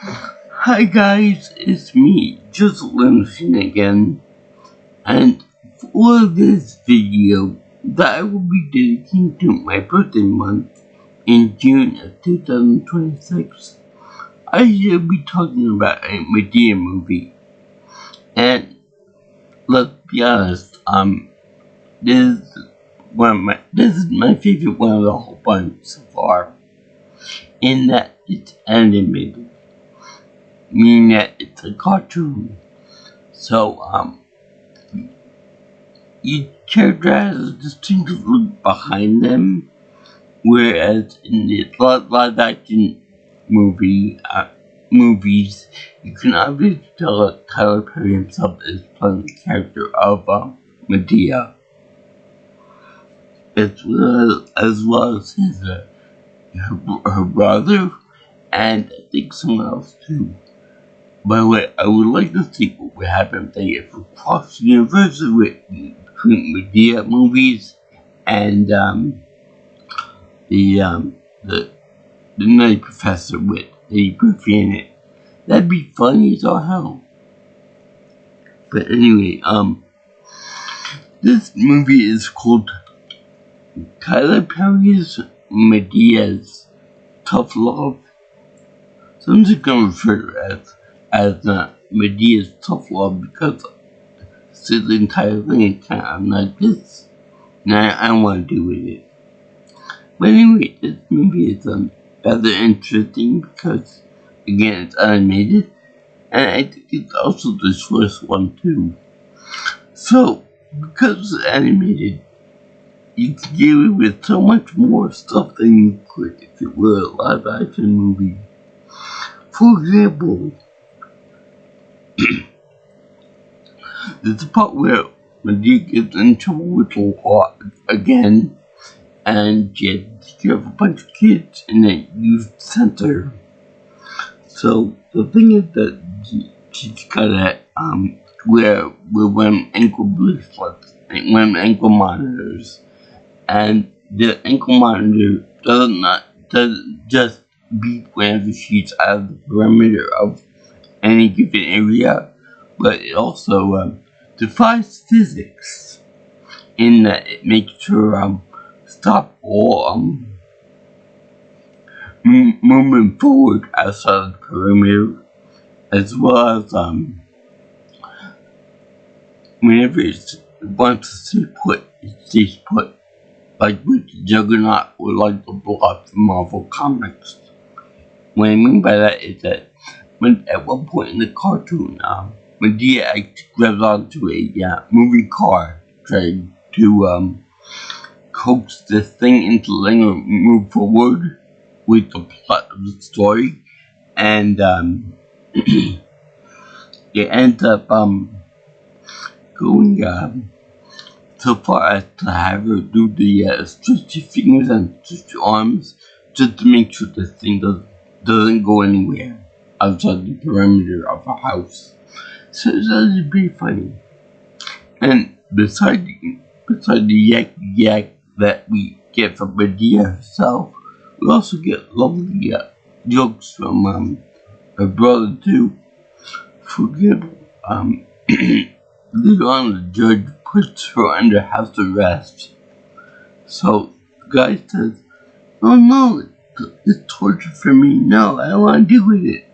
Hi guys, it's me, just Lincoln again, and for this video that I will be dedicating to my birthday month in June of 2026, I shall be talking about a Madea movie. And let's be honest, this is my favorite one of the whole bunch so far, in that it's animated, meaning that it's a cartoon. So, each character has a distinctive look behind them, whereas in the live action movies, you can obviously tell that Tyler Perry himself is playing the character of Madea, as well as her brother, and I think someone else too. By the way, I would like to see what would happen if they get for cross universe between Madea movies and the Night Professor with Eddie Murphy in it. That'd be funny as all hell. But anyway, this movie is called Tyler Perry's Medea's Tough Love. So I'm just gonna refer to it as Medea's Tough Love because the entire thing is kind of like this. Now I want to do with it. But anyway, this movie is rather interesting because, again, it's animated, and I think it's also the first one too. So, because it's animated, you can get away with so much more stuff than you could if it were a live action movie. For example, there's a part where Madea gets in trouble with the law again, and she had to take care of a bunch of kids in a youth center. So the thing is that she's gotta wear one ankle bracelets and one ankle monitors, and the ankle monitor doesn't just beep whenever she's out of the perimeter of any given area, but it also defies physics in that it makes her stop all moving forward outside of the perimeter, as well as whenever it wants to stay put, it stays put, like with the Juggernaut or like the Block from Marvel Comics. What I mean by that is that at one point in the cartoon, Madea grabs onto a moving car trying to coax this thing into letting her move forward with the plot of the story, and it ends up going so far as to have her do the stretchy fingers and stretchy arms just to make sure this thing doesn't go anywhere outside the perimeter of her house. So that's pretty funny. And besides the yak that we get from Madea herself, we also get lovely jokes from her brother too. For example, later on the judge puts her under house arrest. So the guy says, "Oh no, it's torture for me. No, I don't want to deal with it."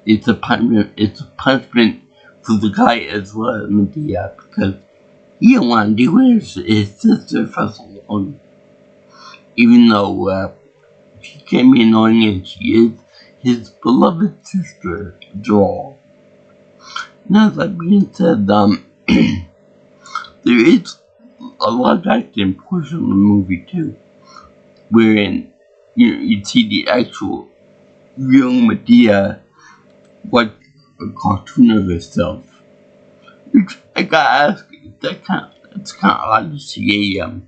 It's a punishment for the guy as well as Madea because he don't want to deal with his sister for so long. Even though she can be annoying and she is his beloved sister, Joel. Now that being said, there is a live action portion of the movie too, wherein you see the actual real Madea watch a cartoon of herself. Which I gotta ask, it's kind of odd to see a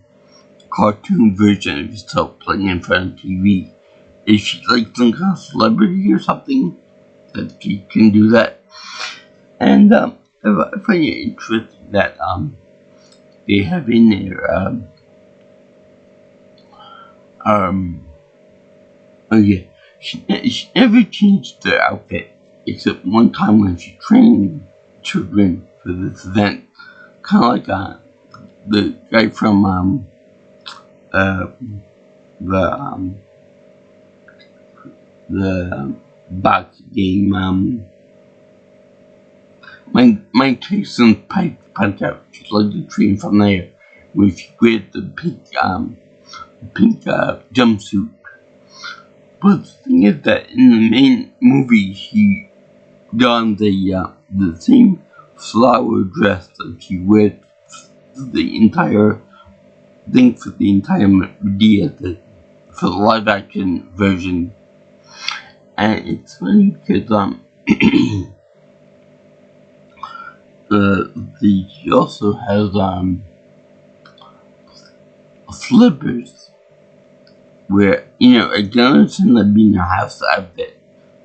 cartoon version of yourself playing in front of TV. Is she like some kind of celebrity or something that she can do that? And I find it interesting that they have in there oh yeah, she never changed her outfit except one time when she trained children for this event, kind of like the guy from the box game Mike Tyson's Punch Out. She's like the train from there, where she wears the pink jumpsuit. But the thing is that in the main movie, she donned the same flower dress that she wears the entire thing for the entire Madea, for the live action version. And it's funny because she also has slippers where, again, it's in being a house outfit.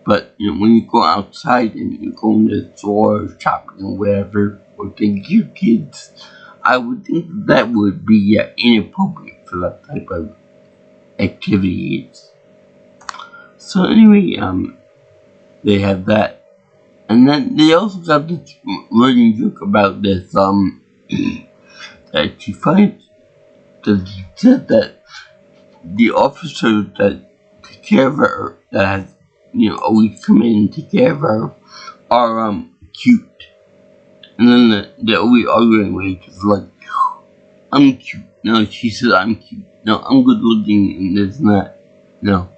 But when you go outside and you go in the store shopping or whatever, or take your kids, I would think that would be inappropriate for that type of activities. So anyway, they have that. And then they also got this running joke about this, that she finds that she said that the officers that take care of her, that has, always come in and take care of her, are, cute. And then they're always arguing with each other, like, I'm cute. No, she says I'm cute. No, I'm good looking and this and that. No.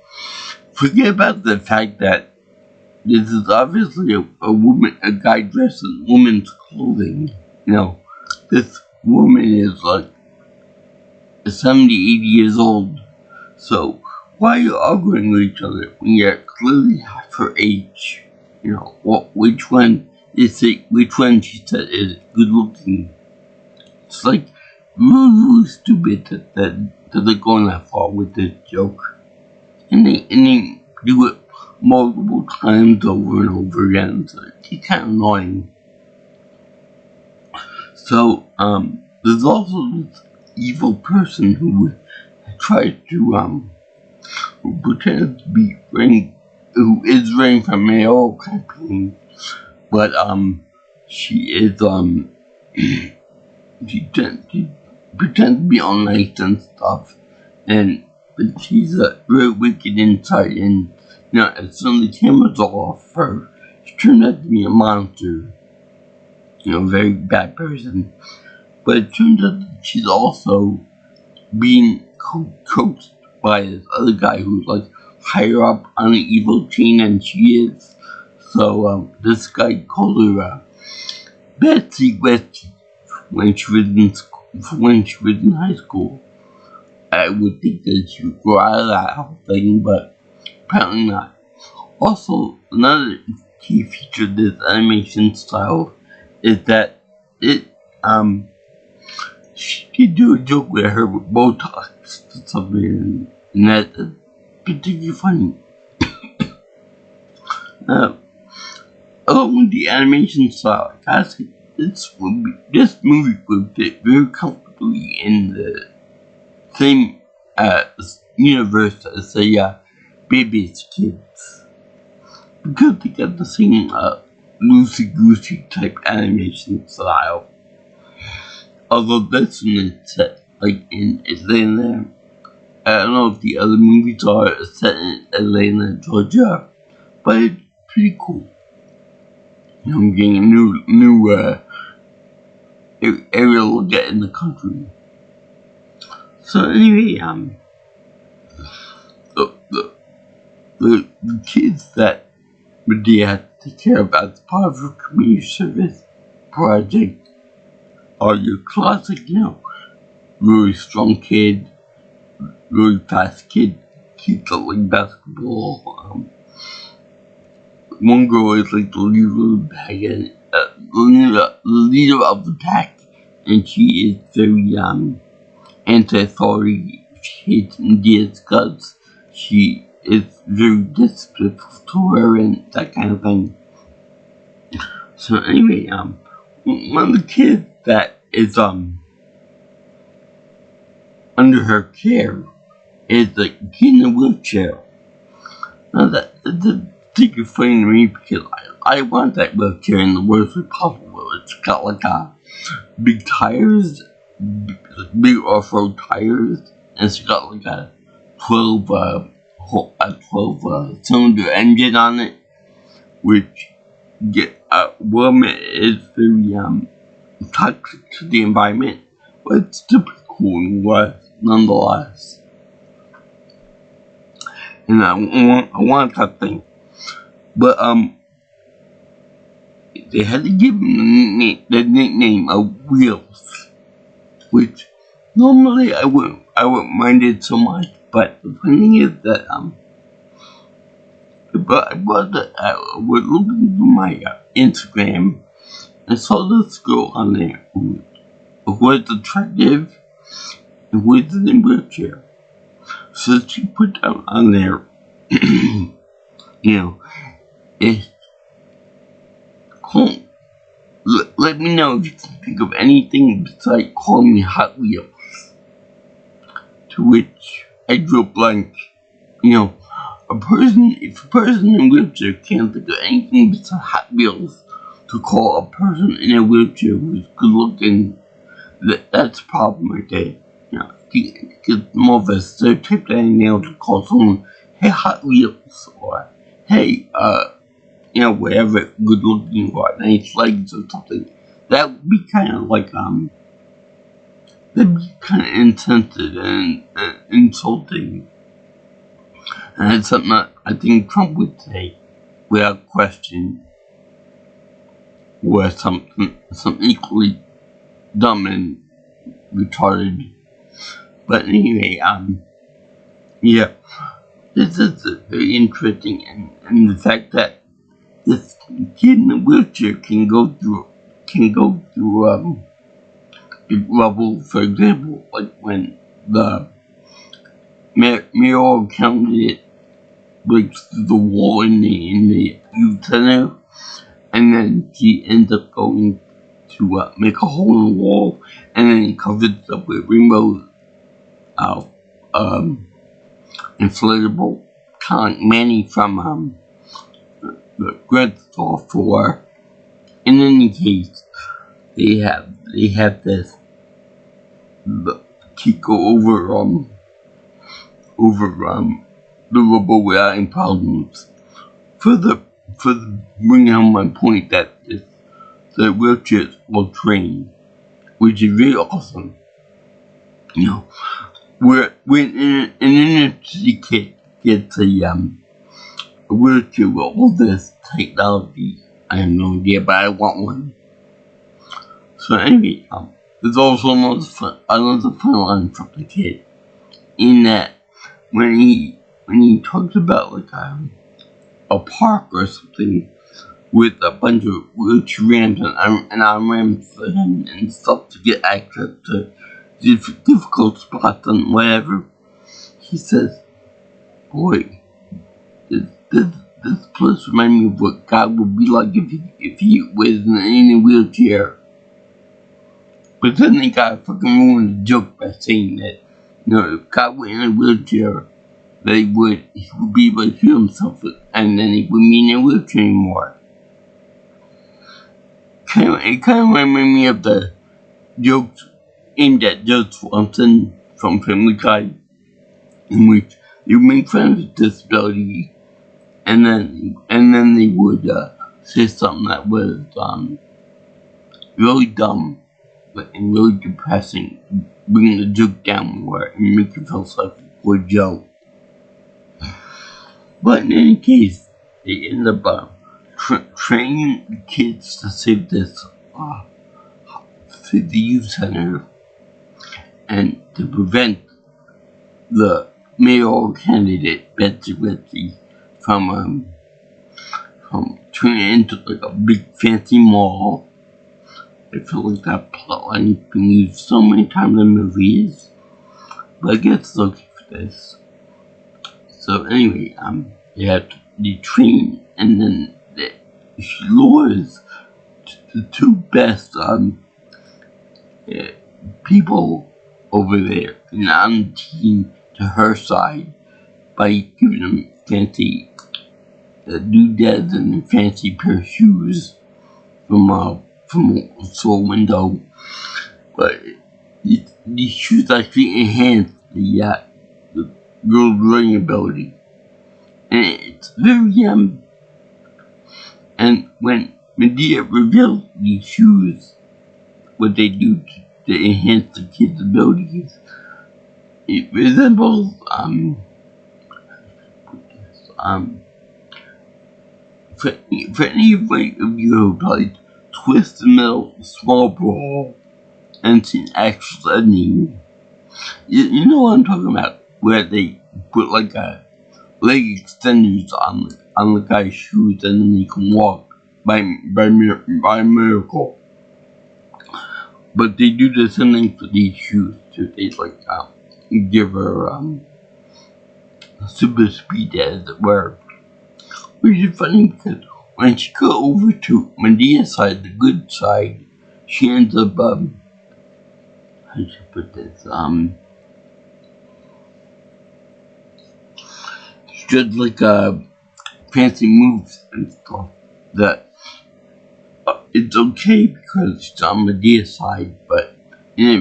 Forget about the fact that this is obviously a guy dressed in woman's clothing. This woman is like 70, 80 years old. So why are you arguing with each other when you're clearly half her age? Which one she said is good looking? It's like really stupid that they're going that far with this joke. And they do it multiple times over and over again, so it's kind of annoying. So, there's also this evil person who tries to, who pretends to be who is running for mayoral campaign, but, she is, she pretends to be all nice and stuff, but she's very wicked inside, and as soon as the cameras are off her, she turned out to be a monster. Very bad person. But it turns out that she's also being coaxed by this other guy who's like higher up on the evil chain than she is. So this guy called her Betsy Westy when she was in high school. I would think that she would grow out of that whole thing, but apparently not. Also, another key feature of this animation style is that she do a joke with her with Botox or something, and that's particularly funny. Along with the animation style, I gotta say, this movie would fit very comfortably in the same universe as Baby's Kids, because they got the same loosey-goosey type animation style. Although this one is set like in Atlanta. I don't know if the other movies are set in Atlanta, Georgia, but it's pretty cool. I'm getting a new area to look at in the country. So anyway, the kids that Madea had to take care of as part of her community service project are your classic, really strong kid, really fast kid, kids that like basketball. One girl is like the leader of the pack, and the leader of the pack, and she is very anti-authority. She hates Madea's guts. She is very disrespectful to her and that kind of thing. So anyway, one of the kids that is under her care is the kid in a wheelchair. Now the think it's funny to me because I want that wheelchair in the worst way possible. It's got like big tires, big off-road tires, and it's got like a 12 cylinder engine on it, which is very toxic to the environment, but it's still pretty cool nonetheless. And I want that thing, but they had to give him the nickname of Wheels, which normally I wouldn't mind it so much, but the funny thing is that I was looking through my Instagram and saw this girl on there who was attractive and was in a wheelchair. So she put down on there, if let me know if you can think of anything besides calling me Hot Wheels. To which I drew a blank. If a person in a wheelchair can't think of anything besides Hot Wheels to call a person in a wheelchair who's good looking, that's a problem right there. It's more of a stereotype than being able to call someone, hey, Hot Wheels, or hey, whatever, good looking, or nice legs or something. That would be kind of like, that'd be kind of insensitive and insulting. And it's something that I think Trump would say, without question, was something equally dumb and retarded. But anyway, yeah, this is very interesting, and the fact that this kid in a wheelchair can go through big level, for example, like when the mayoral candidate breaks through the wall in the youth center, and then he ends up going to make a hole in the wall, and then he covers it up with rainbows. Inflatable, kind of like Manny from the Grand Theft 4. In any case, they have this Kiko over the rubble without any problems. Further bringing home my point that the wheelchairs will train, which is very awesome. When an inner city kid gets a wheelchair with all this technology, I have no idea, but I want one. So anyway, there's also another fun line from the kid, in that when he talks about like a park or something with a bunch of wheelchair ramps and on-ramps for him and stuff to get access to difficult spots and whatever, he says, boy, this place reminds me of what God would be like if he was in a wheelchair. But then they got fucking ruined the joke by saying that, if God were in a wheelchair, he would be able to heal himself, and then he wouldn't be in a wheelchair anymore. It kind of reminded me of the jokes aimed at Judge Swanson from Family Guy, in which they would make fun of disability, and then they would say something that was really dumb and really depressing, bring the joke down more and make it feel like a joke. But in any case, they end up training the kids to save this the youth center, and to prevent the mayoral candidate Betsy Ritchie from turning it into like a big fancy mall. I feel like that plotline has been used so many times in movies, but I guess it's okay for this. So anyway, they train, and then she lures the two best people over there on the team to her side by giving them fancy doodads and a fancy pair of shoes from a store window. But these shoes actually enhance the girl's learning ability. And it's very, and when Madea reveals these shoes, what they do to enhance the kids' abilities, it resembles, for any of you who played Twist the Metal, Small Brawl, and seen actual editing, you know what I'm talking about, where they put like a leg extenders on the guy's shoes and then he can walk by miracle. But they do the same thing for these shoes too. They like give her super speed as it were. Which is funny because when she goes over to Medea's side, the good side, she ends up how should I put this? She does like fancy moves and stuff that it's okay because she's on Medea's side, but in a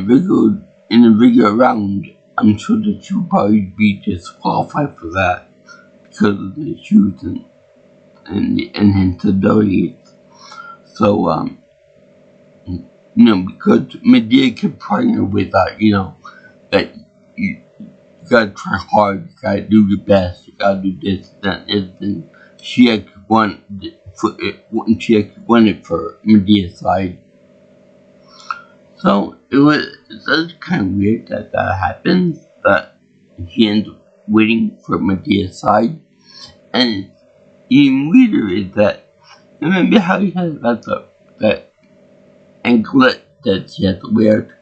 regular round, I'm sure that she would probably be disqualified for that because of the shoes and the enhanced abilities. So because Madea can partner with that, that you gotta try hard, you gotta do your best, you gotta do this, that, and she actually won it for Medea's side. So that's kind of weird that happens, that she ends up waiting for Medea's side. And even weirder is that, remember how he has that anklet that she has to wear to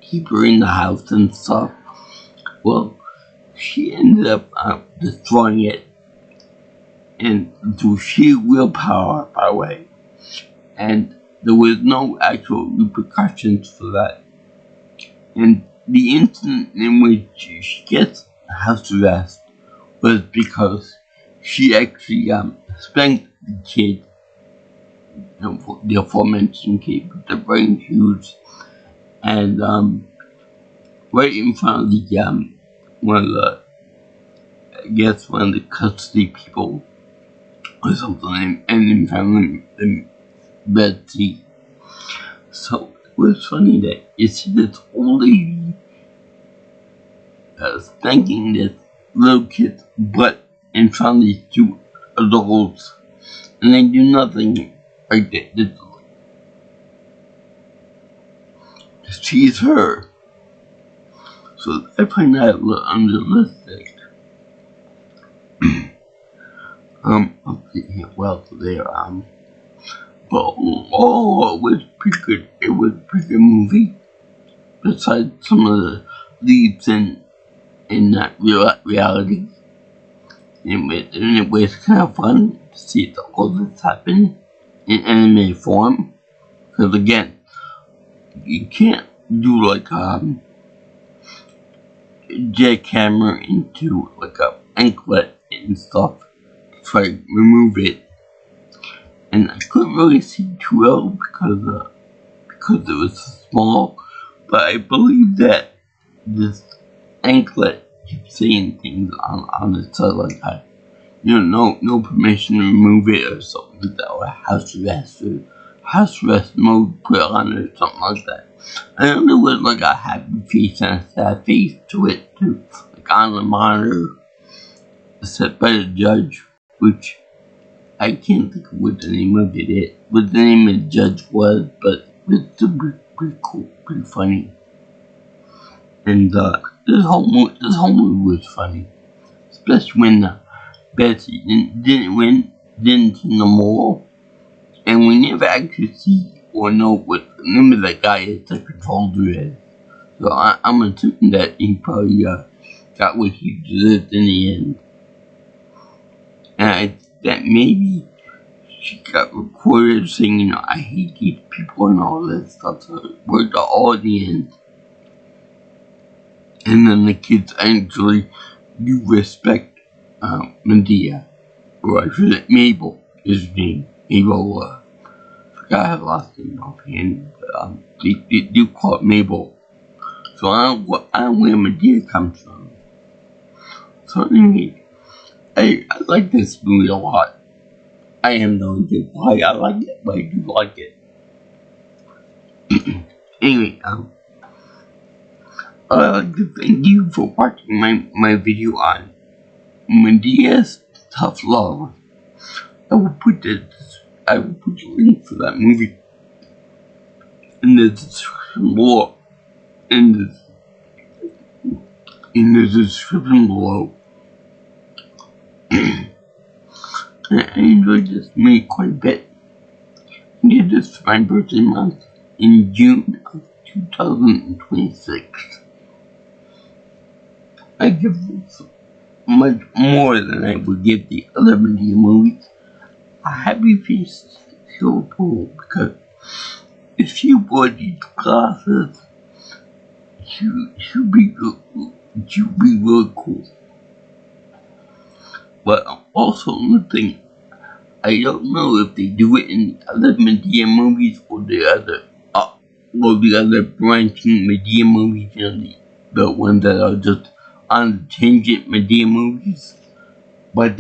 keep her in the house and stuff? Well, she ended up destroying it, and through sheer willpower, by the way. And there was no actual repercussions for that. And the incident in which she gets house arrest was because she actually spanked the kid, the aforementioned kid with the brain shoes, and right in front of the one of the custody people or something, and in front of the bed seat. So it was funny that you see this old lady spanking this little kid's butt in front of these two adults, and they do nothing. Like they she's her. So I find that a little unrealistic. Well, there, but it was pretty good. It was a pretty good movie. Besides some of the leaps in that reality, and it was kind of fun to see all this happen in anime form. Because again, you can't do like jackhammer into like a anklet and stuff to try to remove it. And I couldn't really see too well because it was small, but I believe that this anklet keeps saying things on the side like that. No permission to remove it or something like that, or house arrest mode put on it or something like that. I know there was like a happy face and a sad face to it too, like on the monitor set by the judge, which I can't think of what the name of what the name of the judge was, but it's pretty cool, pretty funny. And this whole movie was funny, especially when Betsy didn't see no more, and we never actually see or know what the name of that guy is that controlled her is. So I'm assuming that he probably got what he deserved in the end. And that maybe she got recorded saying, I hate these people and all that stuff, so it worked out all in the end. And then the kids actually do respect Madea or I should say Mabel is her name. Mabel, forgot her last name offhand. They do call it Mabel. So I don't know where Madea comes from. So anyway, I like this movie a lot. I am not sure why I like it, but I do like it. Anyway, I'd like to thank you for watching my video on Madea's Tough Love. I will put the link for that movie in the description below. In the description below. And I enjoyed this movie quite a bit. I did this for my birthday month in June of 2026. I give this much more than I would give the other Madea movies a happy face to pull, because if you wore these glasses, you'd be really cool. But also another thing, I don't know if they do it in the other Madea movies or the other branching Madea movies, you know, the ones that are just on the tangent Madea movies. But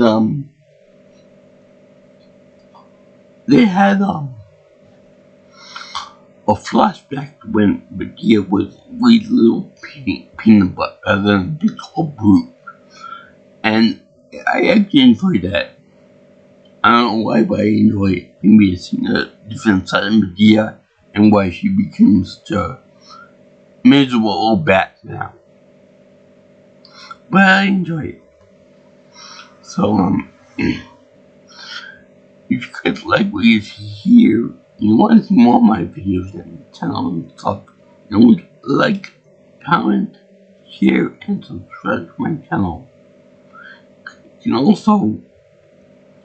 they had a flashback to when Madea was really little peanut butter rather than a big whole brute. And I actually enjoy that. I don't know why, but I enjoy it. Maybe seeing a different side of Madea and why she became such a miserable old bat now. But I enjoy it. So, if you guys like what you see here, you want to see more of my videos on the channel and stuff, like, comment, share, and subscribe to my channel. You can also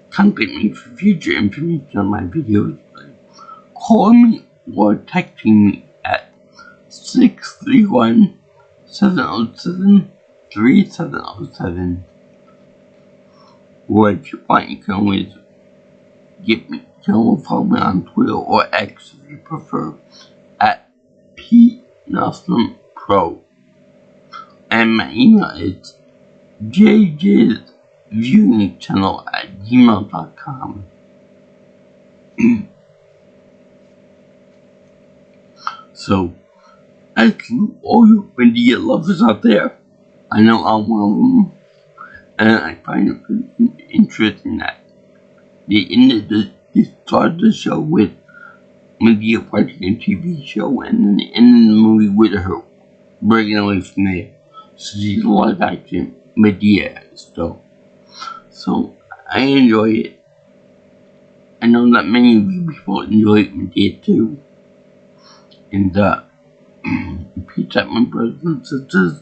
contact me for future information on my videos. Call me or texting me at 631-707-3707. Or if you want, you can always follow me on Twitter or X if you prefer, at PNelsonPro. And my email is jjsviewingchannel@gmail.com. So, I salute all you Madea lovers out there. I know I'm one of them, and I find it pretty interesting that they started the show with Madea watching a TV show, and then they ended the movie with her breaking away from there. So she's live action Madea still. So I enjoy it. I know that many of you people enjoy Madea too. And peace out, my brothers and sisters.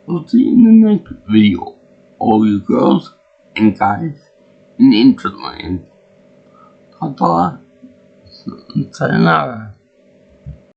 We'll see you in the next video. All you girls and guys in the internet. Ta-ta. Sayonara.